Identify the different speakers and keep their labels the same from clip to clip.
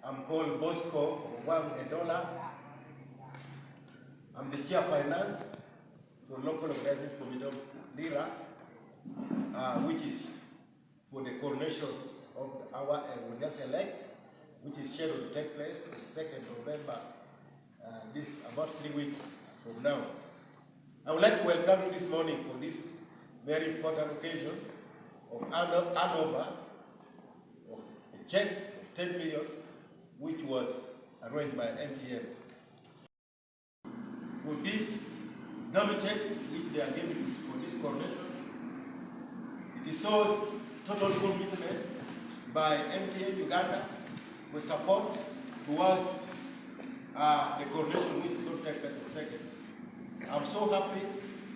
Speaker 1: I'm called Bosco Wonnyaci. I'm the Chair of Finance for Local Organization Committee of Lira, which is for the coronation of our Wonnyaci elect, which is scheduled to take place on 2nd November, this about 3 weeks from now. I would like to welcome you this morning for this very important occasion of handover of a check of 10 million, which was arranged by MTN. For this dummy check which they are giving for this coronation, it shows total commitment by MTN Uganda with support towards the coronation which is going to take place in second. I'm so happy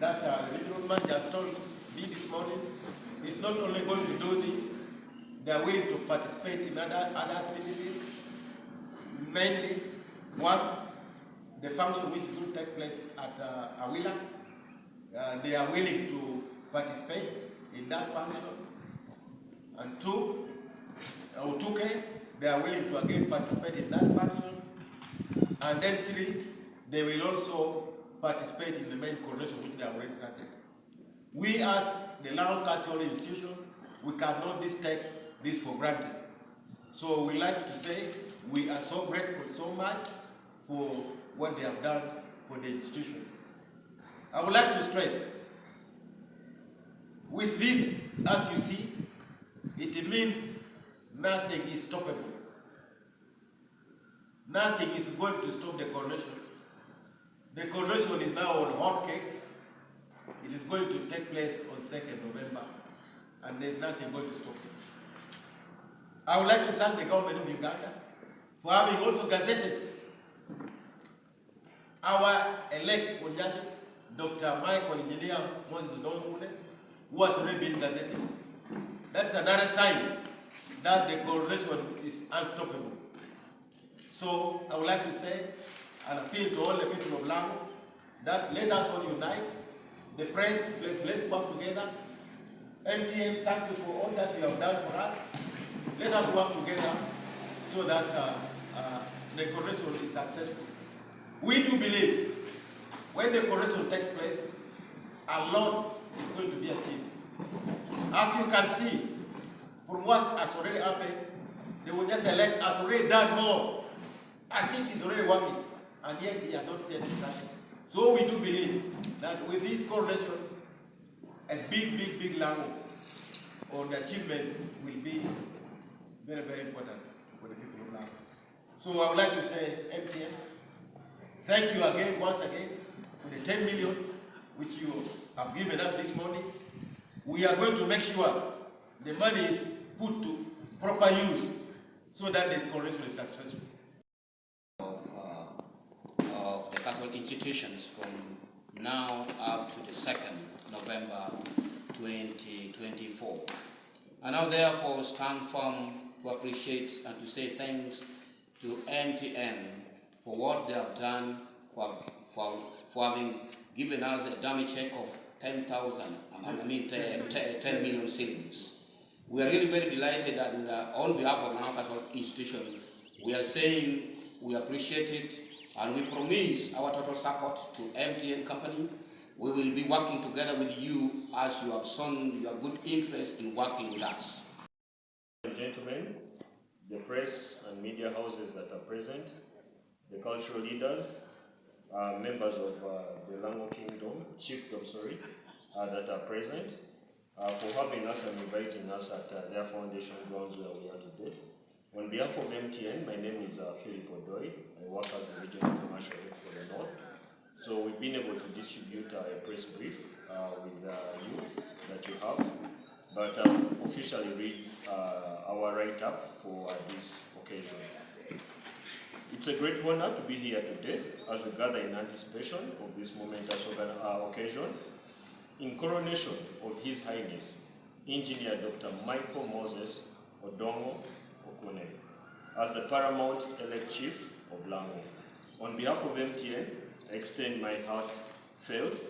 Speaker 1: that the regional manager has told me this morning he's not only going to do this, they are willing to participate in other activities, mainly one, the function which is going to take place at Awila. They are willing to participate in that function. And two, Utuke, they are willing to again participate in that function. And then three, they will also participate in the main coronation which they have already started. We as the Land Cultural Institution, we cannot take this for granted. So we like to say we are so grateful so much for what they have done for the institution. I would like to stress, with this, as you see, it means nothing is stoppable. Nothing is going to stop the coronation. The coronation is now on hot cake. It is going to take place on 2nd November, and there is nothing going to stop it. I would like to thank the government of Uganda for having also gazetted our elect Wonnyaci, Dr. Michael Engineer Moses Odongo, who has already been gazetted. That's another sign that the coronation is unstoppable. So I would like to say and appeal to all the people of Lamu that let us all unite. The press, let's work together. MTN, thank you for all that you have done for us. Let us work together so that the coronation is successful. We do believe when the coronation takes place, a lot is going to be achieved. As you can see, from what has already happened, the Wonnyaci elect has already done more, as if he's already working, and yet he has not said nothing. So we do believe that with this coronation, a big language on the achievements will be very, very important for the people of Lamu. So I would like to say, MTN, thank you again, once again, for the 10 million which you have given us this morning. We are going to make sure the money is put to proper use so that the coronation is successful.
Speaker 2: Of the Catholic institutions from now up to the 2nd November 2024. I now therefore stand firm to appreciate and to say thanks to MTN for what they have done, for having given us a dummy check of 10 million shillings. We are really very delighted, and on behalf of our Catholic institution, we are saying we appreciate it, and we promise our total support to MTN company. We will be working together with you as you have shown your good interest in working with us.
Speaker 3: Gentlemen, the press and media houses that are present, the cultural leaders, members of the Lango Kingdom, Chiefdom, that are present, for having us and inviting us at their foundation grounds where we are today. On behalf of MTN, my name is Philip Odoi. I work as the Regional Commercial Head for the North. So we've been able to distribute a press brief with you that you have, but officially read our write-up for this occasion. It's a great honor to be here today as we gather in anticipation of this momentous occasion in coronation of His Highness Engineer Dr. Michael Moses Odongo as the paramount elect chief of Lamu. On behalf of MTN, I extend my heartfelt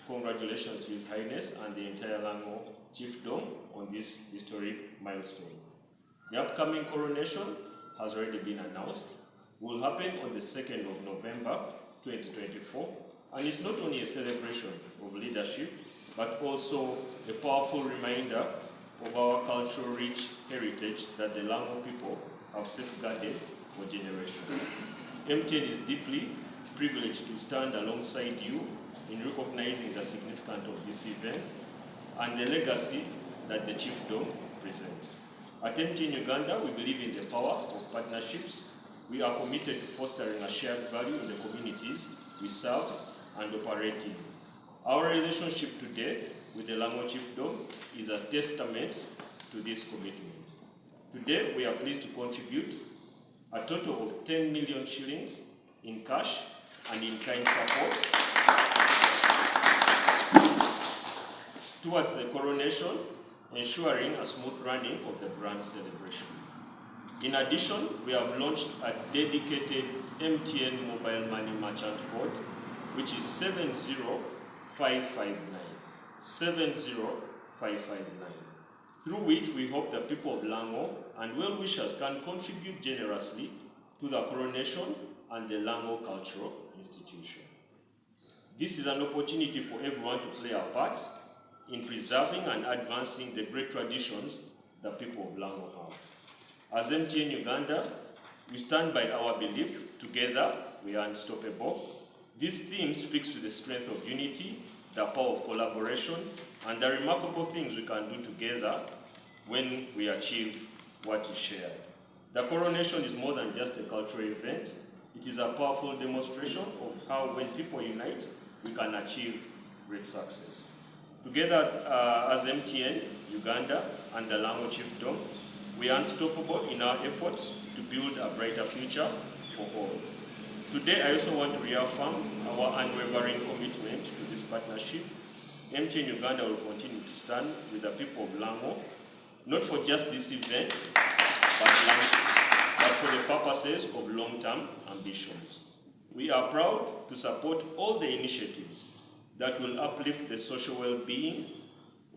Speaker 3: congratulations to His Highness and the entire Lamu chiefdom on this historic milestone. The upcoming coronation has already been announced, will happen on the 2nd of November 2024, and it's not only a celebration of leadership, but also a powerful reminder of our cultural rich heritage that the Lango people have safeguarded for generations. MTN is deeply privileged to stand alongside you in recognizing the significance of this event and the legacy that the chiefdom presents. At MTN Uganda, we believe in the power of partnerships. We are committed to fostering a shared value in the communities we serve and operate in. Our relationship today with the Lango chiefdom is a testament to this commitment. Today, we are pleased to contribute a total of 10 million shillings in cash and in kind support towards the coronation, ensuring a smooth running of the grand celebration. In addition, we have launched a dedicated MTN mobile money merchant code, which is 70559. 70559. Through which we hope the people of Lango and well-wishers can contribute generously to the coronation and the Lango Cultural Institution. This is an opportunity for everyone to play a part in preserving and advancing the great traditions the people of Lango have. As MTN Uganda, we stand by our belief, together we are unstoppable. This theme speaks to the strength of unity, the power of collaboration, and the remarkable things we can do together when we achieve what is shared. The coronation is more than just a cultural event. It is a powerful demonstration of how when people unite, we can achieve great success. Together as MTN Uganda and the Lango Chiefdom, we are unstoppable in our efforts to build a brighter future for all. Today, I also want to reaffirm our unwavering commitment to this partnership. MTN Uganda will continue to stand with the people of Lango, not for just this event, but for the purposes of long-term ambitions. We are proud to support all the initiatives that will uplift the social well-being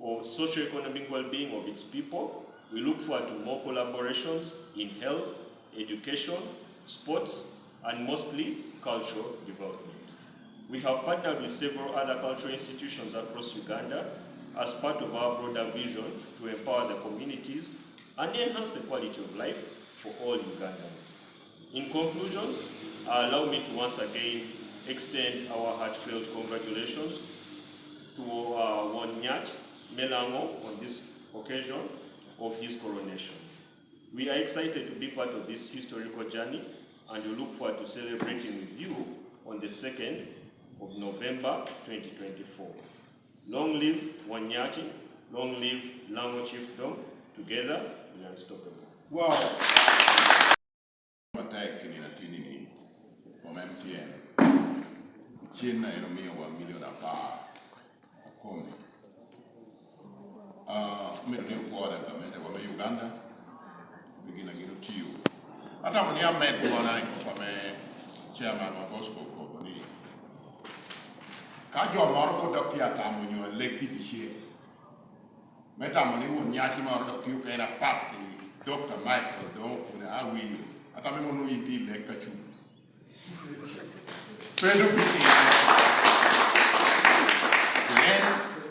Speaker 3: or socio-economic well-being of its people. We look forward to more collaborations in health, education, sports, and mostly cultural development. We have partnered with several other cultural institutions across Uganda as part of our broader vision to empower the communities and enhance the quality of life for all Ugandans. In conclusions, allow me to once again extend our heartfelt congratulations to Wonnyaci on this occasion of his coronation. We are excited to be part of this historical journey, and we look forward to celebrating with you on the 2nd of November 2024. Long live Wonnyaci, long live Lango Chiefdom. Together, we are unstoppable.
Speaker 4: Wow. From MTN. China ino mio wa milioni apa kumi. Mimi ni kuoda kama wa Uganda. Bigina gino tiu. Hata mni amed bwana kama chairman wa Bosco Company. Kajo marko dokia tamunyo leki dishe. Meta mni Wonnyaci marko tiu kana pati Dr. Michael Odongo kuna awi. Hata mimi no yiti leka chu. Pedro Piti.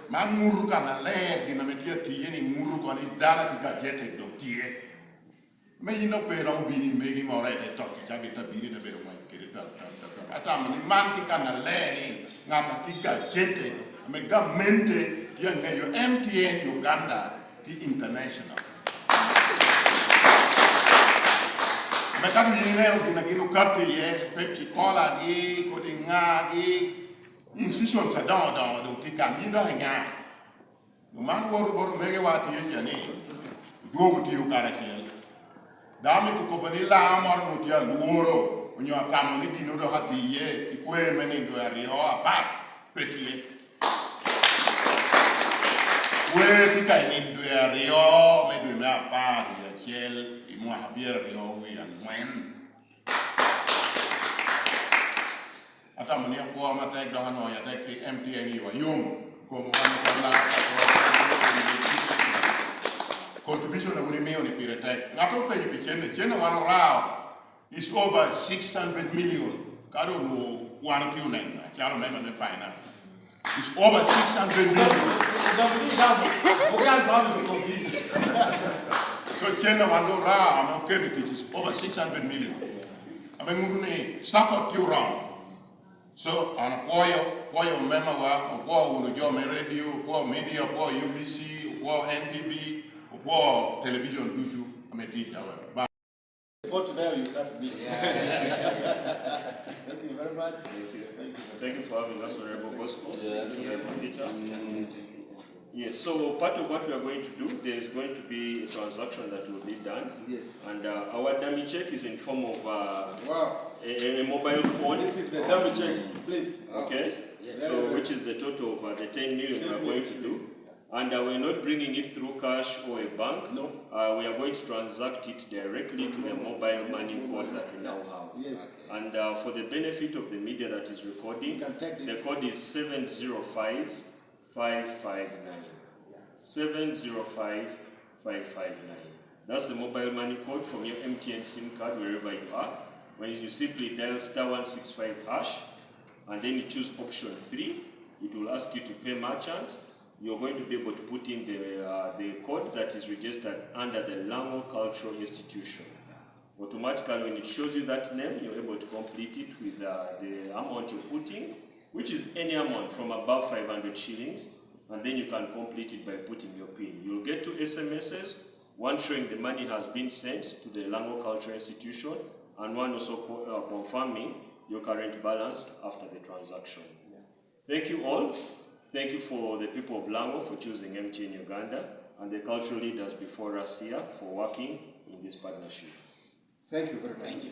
Speaker 4: Manguru kana le dinametia tie ni nguru koni dala tika jete do tie. Me yino pero bini megi mora te toki chabi ta bini de bero mai kere ta. Ata mani manti kana le ni ngata tika jete me gamente dia ngeyo MTN Uganda ti international. Me kami yinero dinagino kate ye pepsi cola di kodinga di institution sa dans ti kami do nga no man wor mege wati ye jani go ti ukara kiel dami tu ko bani la amor no ti aluoro onyo akamo ni dino do hati ye ikwe meni do ario apa petit we ti kai ni do ario me do me apa ya kiel i mo habier rio we an wen ata mani ko ma ta do hano ya ta ki MTN wa yum ko mo kan la contribution of Unimeo ni Piretek. Not open the Chena one round is over 600 million. I don't know one of you name. I can't remember the finance. It's over 600 million. So Chena one round, I'm okay with it. It's over 600 million. I mean, support you wrong. So, on a poyo member wa, poyo uno radio, poyo media, poyo UBC, poyo NTV, poyo television duju, I mean, teach our.
Speaker 1: For today, you can't be. Thank you very much.
Speaker 3: Thank you for having us, Honorable Bosco. Thank you very much, Peter. Yes, so part of what we are going to do, there is going to be a transaction that will be done.
Speaker 1: Yes.
Speaker 3: And our dummy check is in form of a mobile phone.
Speaker 1: This is the dummy check, please.
Speaker 3: Okay. Yes. So which is the total of the 10 million we are going to do. And we're not bringing it through cash or a bank.
Speaker 1: No.
Speaker 3: We are going to transact it directly to the mobile money code that we now have.
Speaker 1: Yes.
Speaker 3: And for the benefit of the media that is recording, the code is 705559. 705559. That's the mobile money code from your MTN SIM card wherever you are. When you simply dial *165# and then you choose option 3, it will ask you to pay merchant. You're going to be able to put in the code that is registered under the Lango Cultural Institution. Automatically, when it shows you that name, you're able to complete it with the amount you're putting, which is any amount from above 500 shillings, and then you can complete it by putting your PIN. You'll get 2 SMSs, one showing the money has been sent to the Lango Cultural Institution, and one also confirming your current balance after the transaction. Yeah. Thank you all. Thank you for the people of Lango for choosing MTN Uganda, and the cultural leaders before us here for working in this partnership.
Speaker 1: Thank you very much.
Speaker 3: Thank you.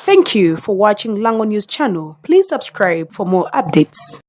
Speaker 5: Thank you for watching Lango News Channel. Please subscribe for more updates.